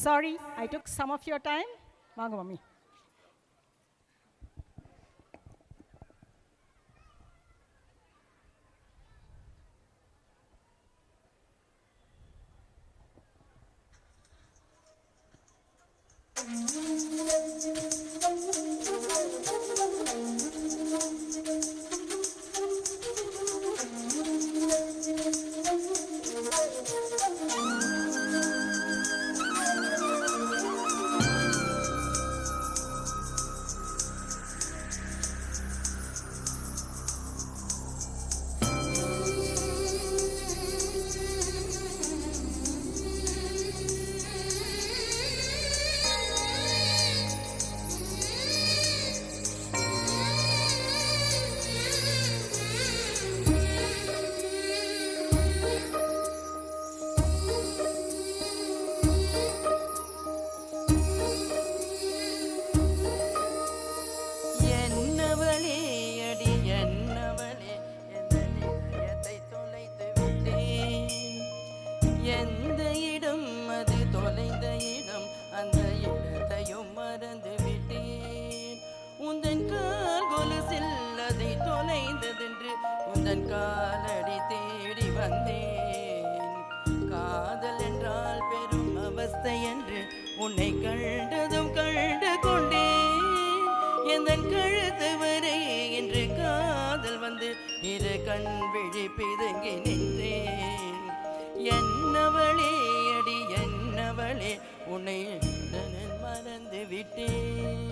Sorry, I took some of your time. Vaanga, mummy. காலடி தேடி வந்தேன். காதல் என்றால் பெரும் அவஸ்தை என்று உன்னை கண்டதும் கண்டு கொண்டேன். எந்தன் கழுத்து வரை என்று காதல் வந்து இரு கண் விழி பிதுங்கி நின்றேன். என்னவளே அடி என்னவளே உன்னை மறந்து விட்டேன்.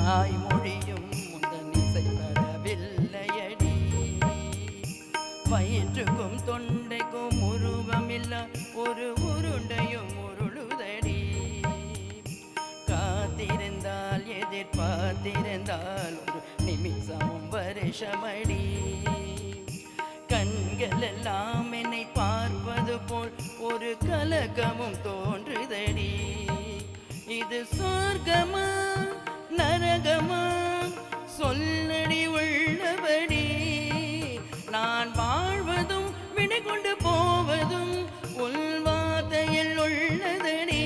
தாய்மொழியும் முந்தன் இசைப்படவில்லையடி. வயிற்றுக்கும் தொண்டைக்கும் உருவமில்ல ஒரு உருண்டையும் உருளுதடி. காத்திருந்தால் எதிர்பார்த்திருந்தால் ஒரு நிமிஷமும் வருஷமடி. கண்கள் எல்லாம் என்னை பார்ப்பது போல் ஒரு கலக்கமும் தோன்றுதடி. இது சொர்க்கமா நரகமா சொல்லடி உள்ளபடி. நான் வாழ்வதும் விடை கொண்டு போவதும் உள்வாதையில் உள்ளதடி.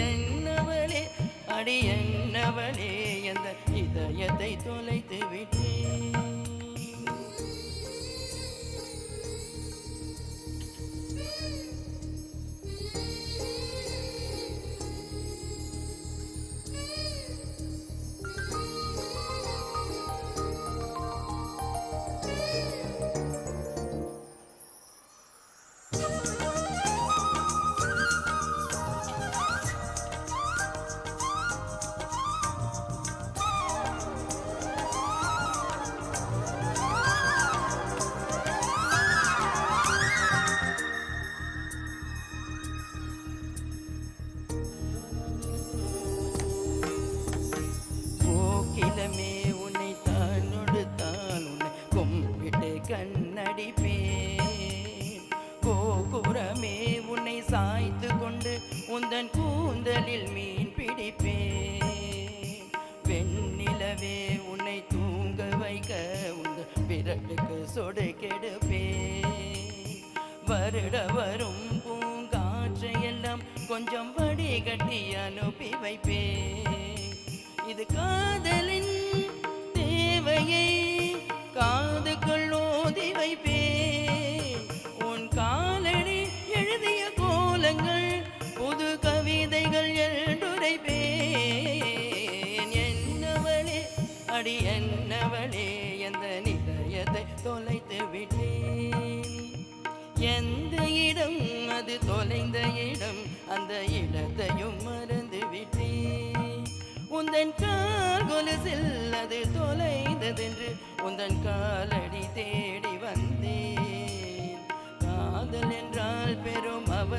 என்னவளே அடி என்னவளே எந்த இதயத்தை தொலைத்து விட்டேன். உன்னை தான் கொடுத்தால் உன்னை கும்பிட்டு கண்ணடிப்பேன். கோபுரமே உன்னை சாய்த்து கொண்டு உந்தன் கூந்தலில் மீன் பிடிப்பேன். வெண்ணிலவே உன்னை தூங்க வைக்க உந்த விரலுக்கு சொடு கெடுப்பேன். வருட வரும் பூங்காற்றையெல்லாம் கொஞ்சம் வடிகட்டி அனுப்பி வைப்பேன். இது காதலின் தேவையை காதுக்குள் ஓதி வைப்பேன். உன் காலடி எழுதிய கோலங்கள் புது கவிதைகள் எழுதுரைப்பேன். என்னவளே அடி என்னவளே எந்த நிலையத்தை தொலைத்து விட்டேன். எந்த இடம் அது தொலைந்த இடம் அந்த இடத்தையும் மறந்து விட்டேன். உந்தன் கால் கொலுசில் அது தொலைந்ததென்று உந்தன் காலடி தேடி வந்தேன். காதல் என்றால் பெரும்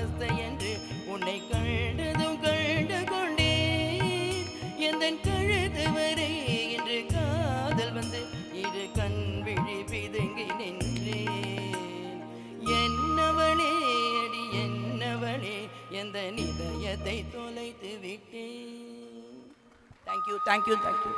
அவஸ்தை என்று உன்னை கண்டதும் கண்டு கொண்டேன் எந்தன் கழுது வரை இன்று காதல் வந்து இரு கண் விழி பிதுங்கி நின்றேன் என்னவளே அடி என்னவளே எந்த இதயத்தை தொலைத்து விட்டேன். Thank you thank you thank you.